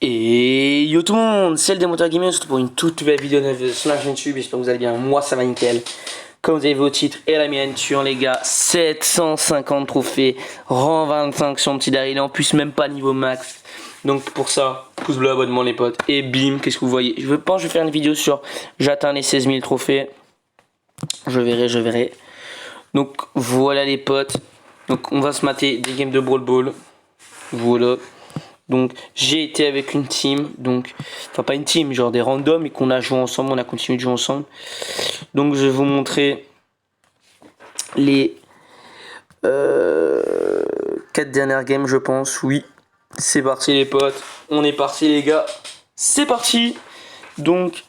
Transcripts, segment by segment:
Et yo tout le monde, c'est le Démonteur Gaming, surtout pour une toute nouvelle vidéo sur la chaîne YouTube. J'espère que vous allez bien, moi ça va nickel. Comme vous avez vu au titre et la miniature les gars, 750 trophées, rang 25 sur mon petit Daryl, en plus même pas niveau max. Donc pour ça, pouce bleu, abonnement les potes, et bim, qu'est-ce que vous voyez? Je pense que je vais faire une vidéo sur j'atteins les 16 000 trophées. Je verrai. Donc voilà les potes, donc on va se mater des games de Brawl Ball. Voilà. Donc j'ai été avec une team, donc enfin pas une team, genre des randoms et qu'on a joué ensemble, on a continué de jouer ensemble. Donc je vais vous montrer les 4 dernières games je pense. Oui, c'est parti les potes, on est parti les gars, c'est parti. Donc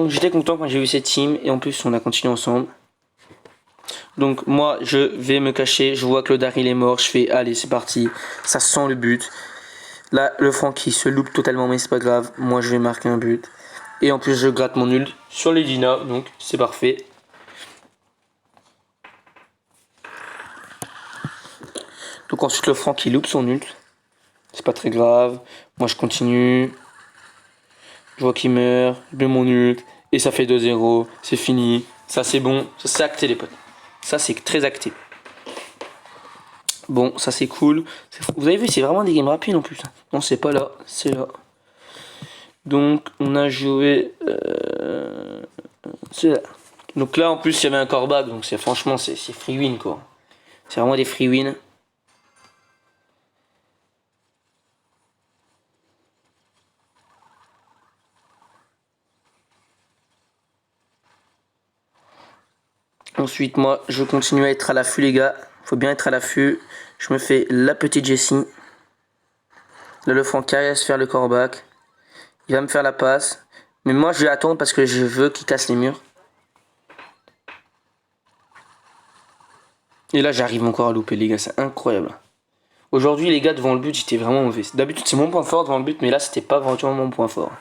j'étais content quand j'ai vu cette team et en plus on a continué ensemble. Donc moi je vais me cacher, je vois que le Daryl est mort, je fais allez c'est parti, ça sent le but. Là, le Francky se loupe totalement, mais c'est pas grave. Moi, je vais marquer un but. Et en plus, je gratte mon ult sur les Dina, donc c'est parfait. Donc ensuite, le Francky loupe son ult. C'est pas très grave. Moi, je continue. Je vois qu'il meurt. Je mets mon ult. Et ça fait 2-0. C'est fini. Ça, c'est bon. Ça, c'est acté, les potes. Ça, c'est très acté. Bon, ça c'est cool. Vous avez vu, c'est vraiment des games rapides en plus. Non, c'est pas là, c'est là. Donc, on a joué. C'est là. Donc là, en plus, il y avait un coreback. Donc, franchement, c'est free win quoi. C'est vraiment des free win. Ensuite, moi, je continue à être à l'affût, les gars. Faut bien être à l'affût. Je me fais la petite Jessie. Là, le Franck va se faire le coreback. Il va me faire la passe. Mais moi, je vais attendre parce que je veux qu'il casse les murs. Et là, j'arrive encore à louper, les gars. C'est incroyable. Aujourd'hui, les gars, devant le but, j'étais vraiment mauvais. D'habitude, c'est mon point fort devant le but. Mais là, c'était pas vraiment mon point fort.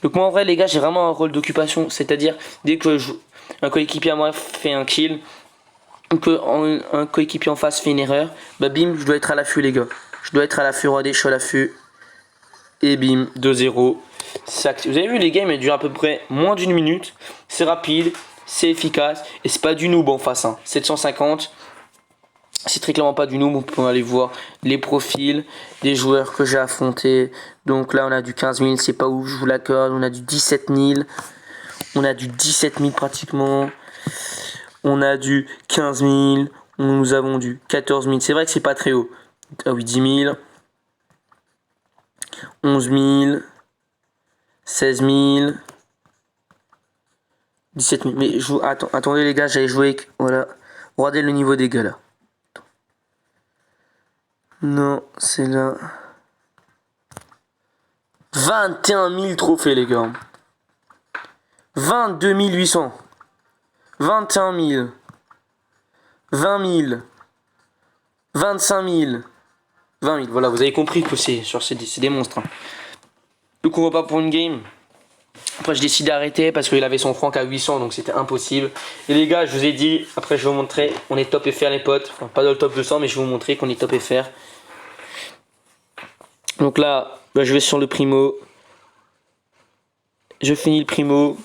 Donc moi, en vrai, les gars, j'ai vraiment un rôle d'occupation. C'est-à-dire, dès que un coéquipier à moi fait un kill, ou que un coéquipier en face fait une erreur, bah bim, je dois être à l'affût, les gars. Je dois être à l'affût, regardez, je suis à l'affût. Et bim, 2-0. Vous avez vu, les games, ils durent à peu près moins d'une minute. C'est rapide, c'est efficace. Et c'est pas du noob en face. 750. C'est très clairement pas du noob. On peut aller voir les profils des joueurs que j'ai affrontés. Donc là, on a du 15 000. C'est pas ouf, je vous l'accorde. On a du 17 000. On a du 17 000 pratiquement. On a du 15 000. Nous avons du 14 000. C'est vrai que c'est pas très haut. Ah oui, 10 000. 11 000. 16 000. 17 000. Mais attendez les gars, j'allais jouer avec... Voilà. Regardez le niveau des gars là. Non, c'est là. 21 000 trophées les gars. 22 800. 21 000. 20 000. 25 000. 20 000. Voilà, vous avez compris que c'est des monstres. Donc on va pas pour une game. Après je décide d'arrêter parce qu'il avait son franc à 800 donc c'était impossible. Et les gars, je vous ai dit, après je vais vous montrer, on est top FR les potes. Enfin pas dans le top 200 mais je vais vous montrer qu'on est top FR. Donc là, je vais sur le primo. Je finis le primo.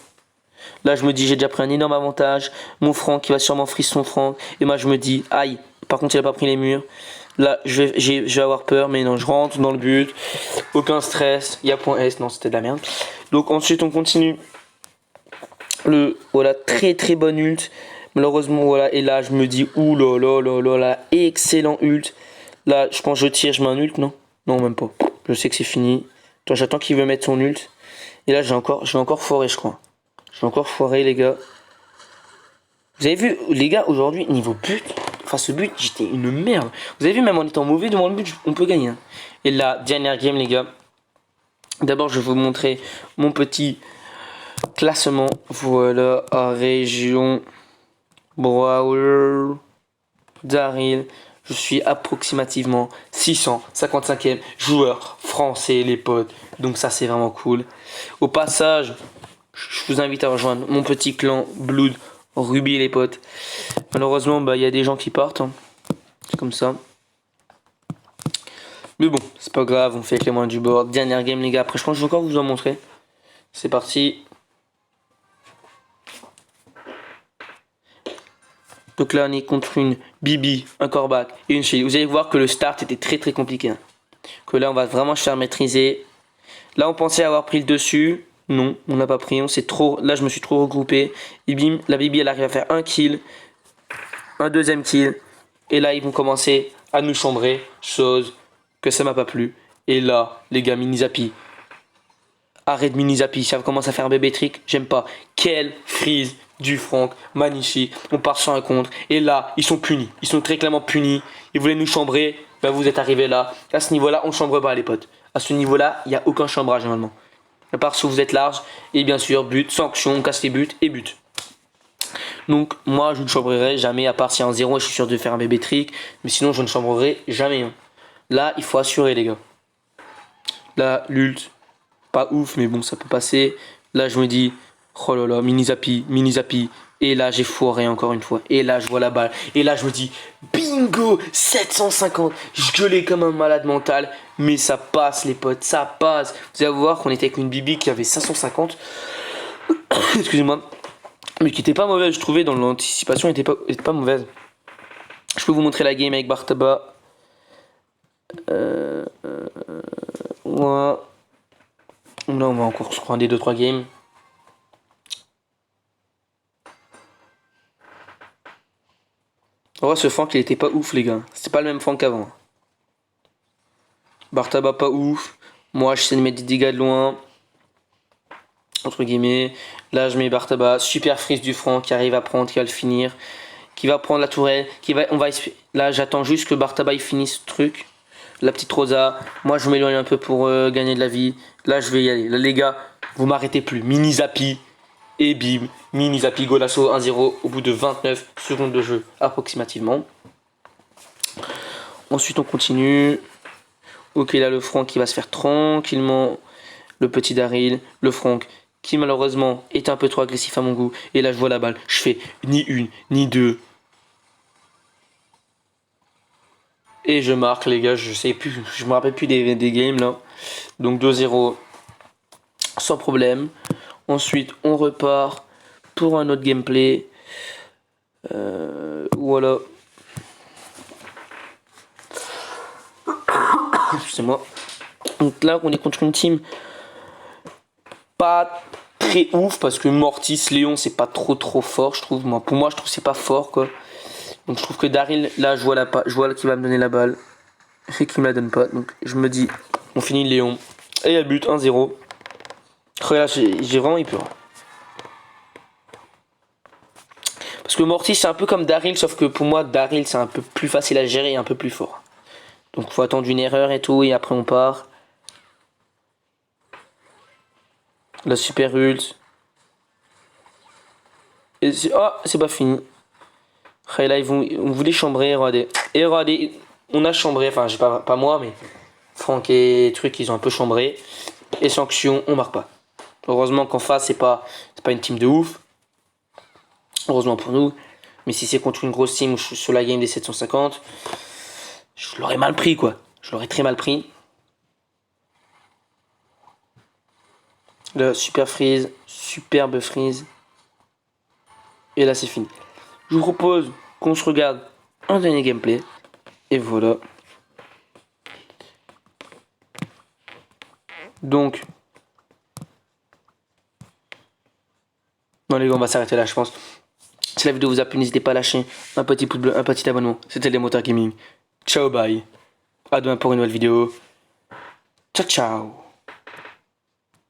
Là je me dis j'ai déjà pris un énorme avantage. Mon franc qui va sûrement freeze son franc. Et moi je me dis aïe, par contre il a pas pris les murs. Là je vais avoir peur mais non, je rentre dans le but. Aucun stress, il y a point S, non c'était de la merde. Donc ensuite on continue. Voilà, très très bonne ult. Malheureusement voilà, et là je me dis ouh là, excellent ult. Là je pense que je tire, je mets un ult, non? Non même pas. Je sais que c'est fini. Attends, j'attends qu'il veut mettre son ult. Et là je vais encore foirer je crois. Je vais encore foirer les gars. Vous avez vu les gars aujourd'hui niveau but. Enfin ce but j'étais une merde. Vous avez vu même en étant mauvais devant le but on peut gagner. Et la dernière game les gars. D'abord je vais vous montrer mon petit classement. Voilà, à région Brawler Daryl. Je suis approximativement 655e joueur français les potes. Donc ça c'est vraiment cool. Au passage, je vous invite à rejoindre mon petit clan Blood Ruby les potes. Malheureusement il y a des gens qui partent. C'est comme ça. Mais bon, c'est pas grave, on fait avec les moyens du bord. Dernière game les gars, après je pense que je vais encore vous en montrer. C'est parti. Donc là on est contre une Bibi, un Corbac et une Shelly. Vous allez voir que le start était très très compliqué. Hein. Que là on va vraiment se faire maîtriser. Là on pensait avoir pris le dessus. Non, on n'a pas pris, on s'est trop. Là je me suis trop regroupé. Et bim, la Bibi elle arrive à faire un kill. Un deuxième kill. Et là ils vont commencer à nous chambrer. Chose que ça m'a pas plu. Et là, les gars, mini zappy. Arrête mini zappy, ça commence à faire un bébé trick. J'aime pas. Quelle freeze du Franck. Magnifique. On part sur un contre. Et là, ils sont punis. Ils sont très clairement punis. Ils voulaient nous chambrer. Ben, vous êtes arrivés là. À ce niveau-là, on chambre pas, les potes. À ce niveau-là, il n'y a aucun chambrage normalement. À part si vous êtes large. Et bien sûr, but, sanction, on casse les buts et but. Donc, moi, je ne chambrerai jamais. À part si y a un 0 et je suis sûr de faire un bébé trick. Mais sinon, je ne chambrerai jamais. Hein. Là, il faut assurer, les gars. Là, l'ult, pas ouf, mais bon, ça peut passer. Là, je me dis, oh là là, mini zappy, mini zappy. Et là, j'ai foiré encore une fois. Et là, je vois la balle. Et là, je me dis, bingo, 750. Je gueulais comme un malade mental. Mais ça passe, les potes, ça passe. Vous allez voir qu'on était avec une Bibi qui avait 550. Excusez-moi. Mais qui était pas mauvaise, je trouvais, dans l'anticipation, elle était pas mauvaise. Je peux vous montrer la game avec Bartaba. Voilà. Là, on va encore se prendre des 2-3 games. En vrai, ce Franck, il était pas ouf, les gars. C'était pas le même Franck qu'avant. Bartaba, pas ouf. Moi, j'essaie de mettre des dégâts de loin. Entre guillemets. Là, je mets Bartaba. Super freeze du Franck qui arrive à prendre, qui va le finir. Qui va prendre la tourelle. Là, j'attends juste que Bartaba il finisse ce truc. La petite Rosa. Moi, je m'éloigne un peu pour gagner de la vie. Là, je vais y aller. Là, les gars, vous m'arrêtez plus. Mini zappy. Et bim. Mini zappy golasso 1-0 au bout de 29 secondes de jeu approximativement. Ensuite, on continue. Ok, là, le Franck qui va se faire tranquillement. Le petit Daryl. Le Franck qui, malheureusement, est un peu trop agressif à mon goût. Et là, je vois la balle. Je fais ni une, ni deux. Et je marque, les gars, je sais plus, je me rappelle plus des games là. Donc 2-0 sans problème. Ensuite, on repart pour un autre gameplay. Voilà. Excusez-moi. Donc là, on est contre une team pas très ouf parce que Mortis, Léon, c'est pas trop fort, je trouve. Pour moi, je trouve que c'est pas fort quoi. Donc je trouve que Daryl, là, je vois qu'il va me donner la balle. Et qu'il me la donne pas. Donc je me dis, on finit Léon. Et il y a le but, 1-0. Là, j'ai vraiment eu peur. Parce que Mortis, c'est un peu comme Daryl, sauf que pour moi, Daryl, c'est un peu plus facile à gérer et un peu plus fort. Donc faut attendre une erreur et tout, et après on part. La super ult. Et c'est pas fini. Et là, on voulait chambrer, regardez. Et regardez, on a chambré, enfin, j'ai pas moi, mais Franck et truc, ils ont un peu chambré. Et sanction, on marque pas. Heureusement qu'en face, c'est pas une team de ouf. Heureusement pour nous. Mais si c'est contre une grosse team où je suis sur la game des 750, je l'aurais mal pris, quoi. Je l'aurais très mal pris. Le super freeze, superbe freeze. Et là, c'est fini. Je vous propose qu'on se regarde un dernier gameplay. Et voilà. Donc. Non les gars, on va s'arrêter là, je pense. Si la vidéo vous a plu, n'hésitez pas à lâcher un petit pouce bleu, un petit abonnement. C'était les Moteurs Gaming. Ciao, bye. À demain pour une nouvelle vidéo. Ciao, ciao.